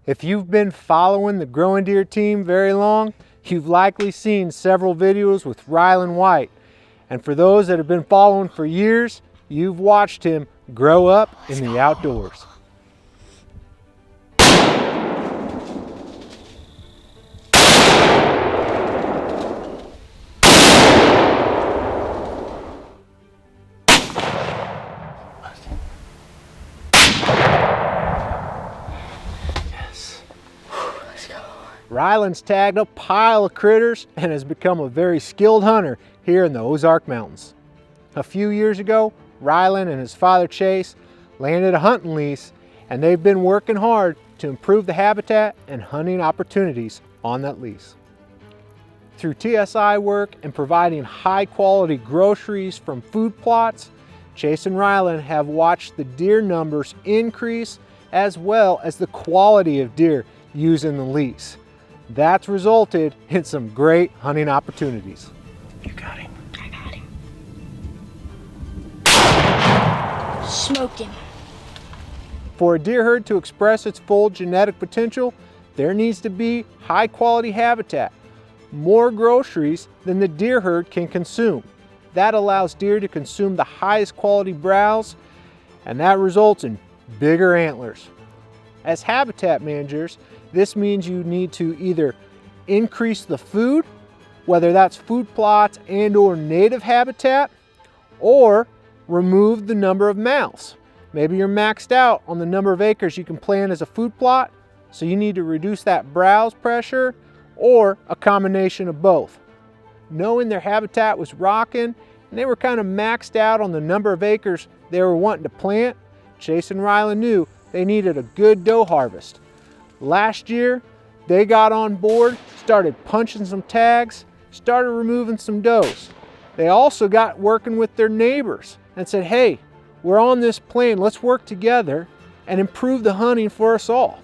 If you've been following the Growing Deer team very long, you've likely seen several videos with Rylan White. And for those that have been following for years, you've watched him grow up in the outdoors. Rylan's tagged a pile of critters and has become a very skilled hunter here in the Ozark Mountains. A few years ago, Rylan and his father Chase landed a hunting lease, and they've been working hard to improve the habitat and hunting opportunities on that lease. Through TSI work and providing high quality groceries from food plots, Chase and Rylan have watched the deer numbers increase as well as the quality of deer used in the lease. That's resulted in some great hunting opportunities. You got him. I got him. Smoked him. For a deer herd to express its full genetic potential, there needs to be high quality habitat, more groceries than the deer herd can consume. That allows deer to consume the highest quality browse, and that results in bigger antlers. As habitat managers, this means you need to either increase the food, whether that's food plots and/or native habitat, or remove the number of mouths. Maybe you're maxed out on the number of acres you can plant as a food plot, so you need to reduce that browse pressure, or a combination of both. Knowing their habitat was rocking and they were kind of maxed out on the number of acres they were wanting to plant, Chase and Rylan knew they needed a good doe harvest. Last year, they got on board, started punching some tags, started removing some does. They also got working with their neighbors and said, hey, we're on this plan, let's work together and improve the hunting for us all.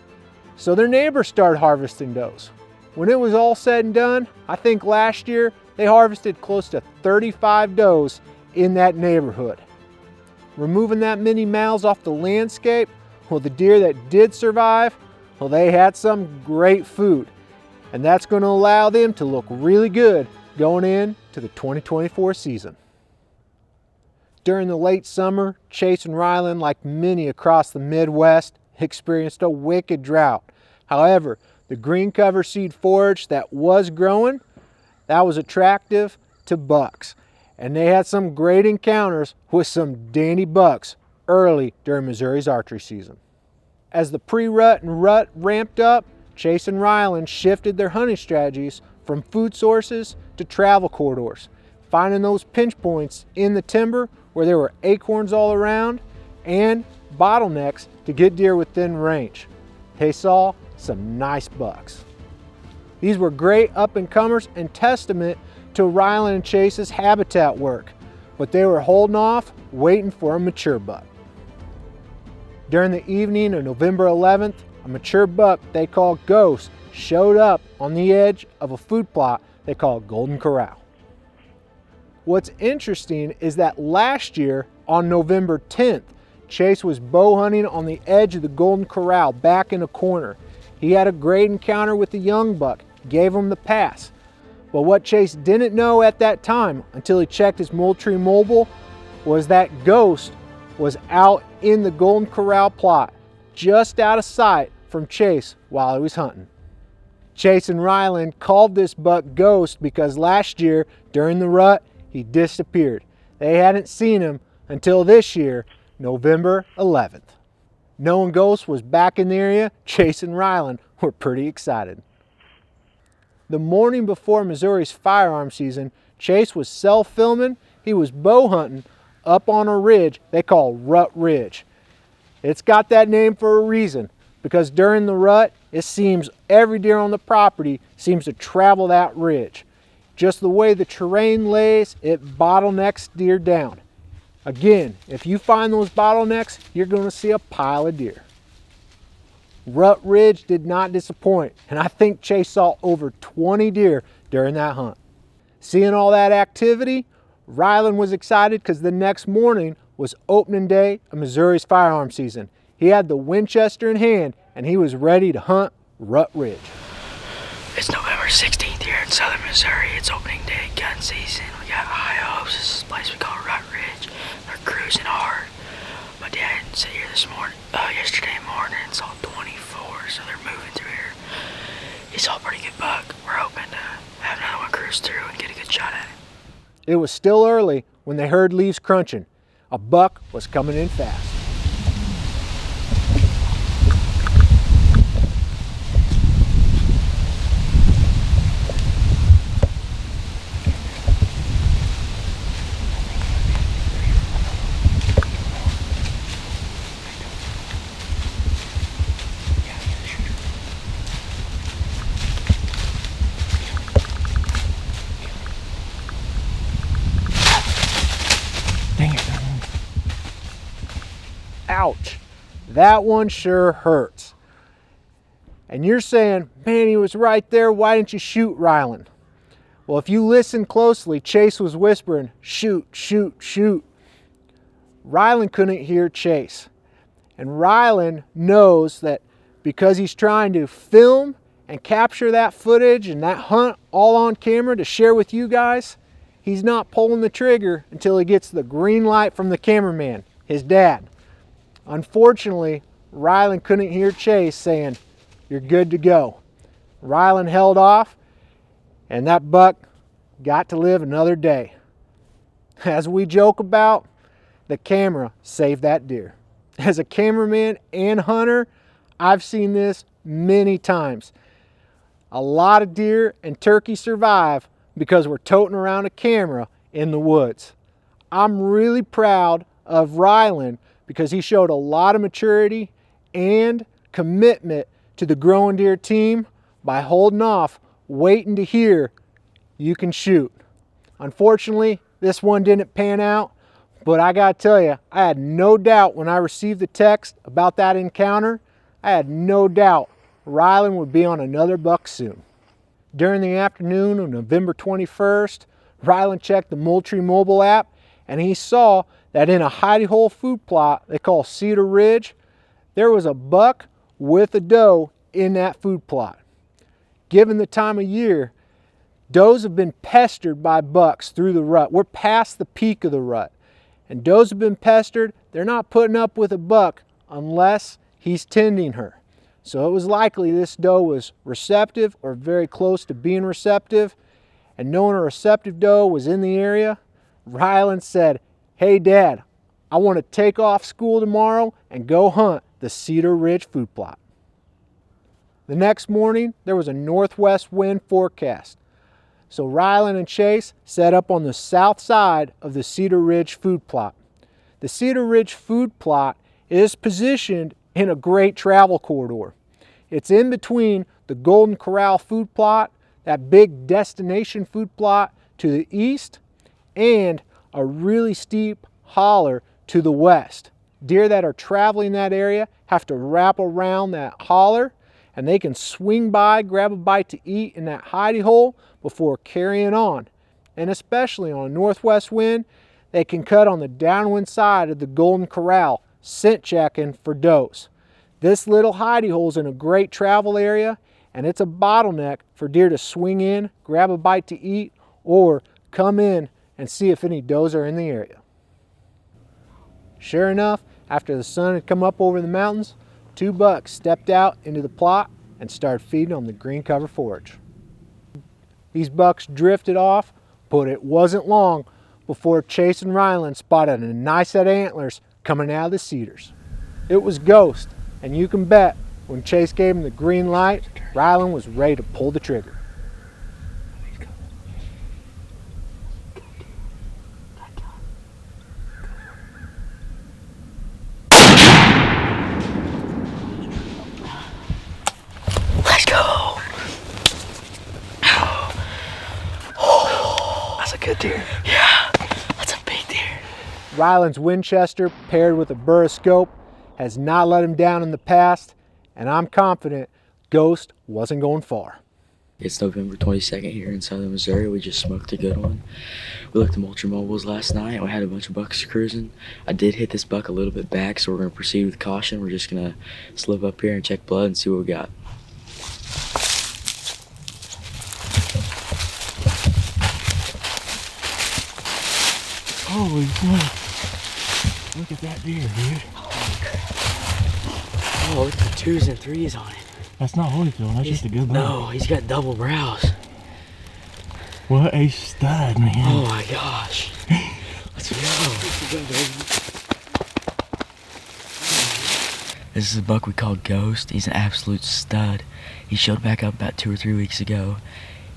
So their neighbors started harvesting does. When it was all said and done, I think last year they harvested close to 35 does in that neighborhood. Removing that many mouths off the landscape, well, the deer that did survive, well, they had some great food, and that's going to allow them to look really good going into the 2024 season. During the late summer, Chase and Rylan, like many across the Midwest, experienced a wicked drought. However, the green cover seed forage that was growing, that was attractive to bucks, and they had some great encounters with some dandy bucks early during Missouri's archery season. As the pre-rut and rut ramped up, Chase and Rylan shifted their hunting strategies from food sources to travel corridors, finding those pinch points in the timber where there were acorns all around and bottlenecks to get deer within range. They saw some nice bucks. These were great up-and-comers and testament to Rylan and Chase's habitat work, but they were holding off, waiting for a mature buck. During the evening of November 11th, a mature buck they call Ghost showed up on the edge of a food plot they call Golden Corral. What's interesting is that last year on November 10th, Chase was bow hunting on the edge of the Golden Corral back in a corner. He had a great encounter with the young buck, gave him the pass. But what Chase didn't know at that time until he checked his Moultrie mobile was that Ghost was out in the Golden Corral plot, just out of sight from Chase while he was hunting. Chase and Rylan called this buck Ghost because last year during the rut, he disappeared. They hadn't seen him until this year, November 11th. Knowing Ghost was back in the area, Chase and Rylan were pretty excited. The morning before Missouri's firearm season, Chase was self-filming. He was bow hunting up on a ridge they call Rut Ridge. It's got that name for a reason, because during the rut, it seems every deer on the property seems to travel that ridge. Just the way the terrain lays, it bottlenecks deer down. Again, if you find those bottlenecks, you're going to see a pile of deer. Rut Ridge did not disappoint, and I think Chase saw over 20 deer during that hunt. Seeing all that activity, Rylan was excited because the next morning was opening day of Missouri's firearm season. He had the Winchester in hand and he was ready to hunt Rut Ridge. It's November 16th here in southern Missouri. It's opening day, gun season. We got high hopes. This is a place we call Rut Ridge. They're cruising hard. My dad sat here yesterday morning and saw 24, so they're moving through here. He saw a pretty good buck. We're hoping to have another one cruise through and get a good shot at it. It was still early when they heard leaves crunching. A buck was coming in fast. Ouch, that one sure hurts. And you're saying, man, he was right there, why didn't you shoot Rylan? Well, if you listen closely, Chase was whispering, shoot, shoot, shoot. Rylan couldn't hear Chase. And Rylan knows that because he's trying to film and capture that footage and that hunt all on camera to share with you guys, he's not pulling the trigger until he gets the green light from the cameraman, his dad. Unfortunately, Rylan couldn't hear Chase saying, you're good to go. Rylan held off, and that buck got to live another day. As we joke about, the camera saved that deer. As a cameraman and hunter, I've seen this many times. A lot of deer and turkey survive because we're toting around a camera in the woods. I'm really proud of Rylan because he showed a lot of maturity and commitment to the Growing Deer team by holding off, waiting to hear you can shoot. Unfortunately, this one didn't pan out, but I gotta tell you, I had no doubt when I received the text about that encounter, I had no doubt Rylan would be on another buck soon. During the afternoon of November 21st, Rylan checked the Moultrie mobile app and he saw that in a hidey hole food plot they call Cedar Ridge, there was a buck with a doe in that food plot. Given the time of year, does have been pestered by bucks through the rut. We're past the peak of the rut. And does have been pestered, they're not putting up with a buck unless he's tending her. So it was likely this doe was receptive or very close to being receptive. And knowing a receptive doe was in the area, Rylan said, hey Dad, I want to take off school tomorrow and go hunt the Cedar Ridge food plot. The next morning, there was a northwest wind forecast. So Rylan and Chase set up on the south side of the Cedar Ridge food plot. The Cedar Ridge food plot is positioned in a great travel corridor. It's in between the Golden Corral food plot, that big destination food plot to the east, and a really steep holler to the west. Deer that are traveling that area have to wrap around that holler, and they can swing by, grab a bite to eat in that hidey hole before carrying on. And especially on a northwest wind, they can cut on the downwind side of the Golden Corral, scent checking for does. This little hidey hole is in a great travel area, and it's a bottleneck for deer to swing in, grab a bite to eat, or come in and see if any does are in the area. Sure enough, after the sun had come up over the mountains, 2 bucks stepped out into the plot and started feeding on the green cover forage. These bucks drifted off, but it wasn't long before Chase and Rylan spotted a nice set of antlers coming out of the cedars. It was Ghost, and you can bet when Chase gave him the green light, Rylan was ready to pull the trigger. Let's go. That's a good deer. Yeah, that's a big deer. Rylan's Winchester paired with a Burris scope has not let him down in the past, and I'm confident Ghost wasn't going far. It's November 22nd here in southern Missouri. We just smoked a good one. We looked at multi-mobiles last night. We had a bunch of bucks cruising. I did hit this buck a little bit back, so we're going to proceed with caution. We're just going to slip up here and check blood and see what we got. Holy smokes. Look at that deer, dude. Oh, look at the 2s and 3s on it. That's not Holyfield, that's just a good buck. No, he's got double brows. What a stud, man. Oh my gosh. Let's go. This is a buck we call Ghost. He's an absolute stud. He showed back up about 2 or 3 weeks ago.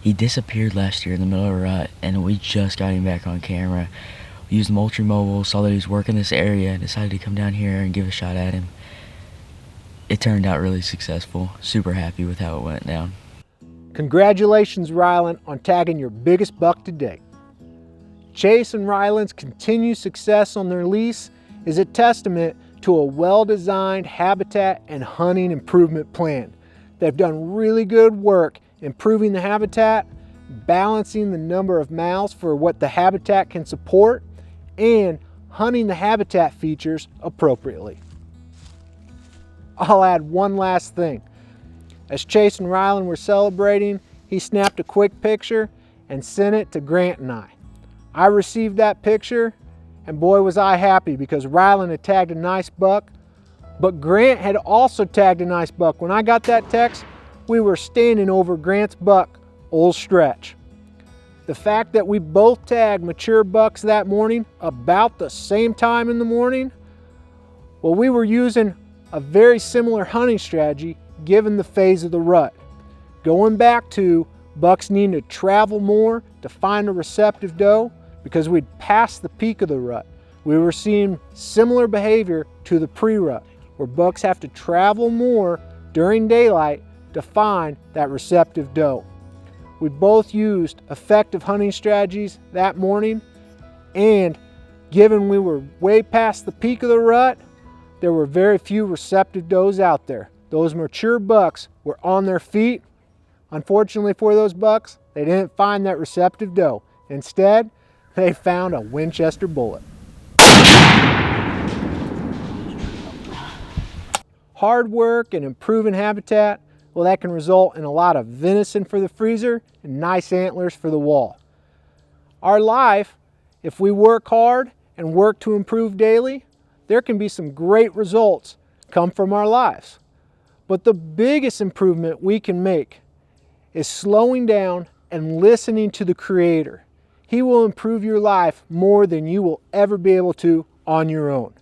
He disappeared last year in the middle of a rut, and we just got him back on camera. We used the multi-mobile, saw that he was working this area, and decided to come down here and give a shot at him. It turned out really successful. Super happy with how it went down. Congratulations, Rylan, on tagging your biggest buck to date. Chase and Rylan's continued success on their lease is a testament to a well-designed habitat and hunting improvement plan. They've done really good work improving the habitat, balancing the number of mouths for what the habitat can support, and hunting the habitat features appropriately. I'll add one last thing. As Chase and Rylan were celebrating, he snapped a quick picture and sent it to Grant and I. I received that picture, and boy was I happy because Rylan had tagged a nice buck, but Grant had also tagged a nice buck. When I got that text, we were standing over Grant's buck, Old Stretch. The fact that we both tagged mature bucks that morning about the same time in the morning, well, we were using a very similar hunting strategy given the phase of the rut. Going back to bucks needing to travel more to find a receptive doe because we'd passed the peak of the rut. We were seeing similar behavior to the pre-rut, where bucks have to travel more during daylight to find that receptive doe. We both used effective hunting strategies that morning, and given we were way past the peak of the rut, there were very few receptive does out there. Those mature bucks were on their feet. Unfortunately for those bucks, they didn't find that receptive doe. Instead, they found a Winchester bullet. Hard work and improving habitat, well, that can result in a lot of venison for the freezer and nice antlers for the wall. Our life, if we work hard and work to improve daily, there can be some great results come from our lives. But the biggest improvement we can make is slowing down and listening to the Creator. He will improve your life more than you will ever be able to on your own.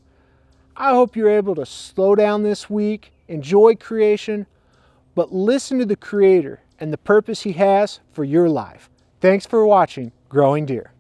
I hope you're able to slow down this week, enjoy creation, but listen to the Creator and the purpose He has for your life. Thanks for watching Growing Deer.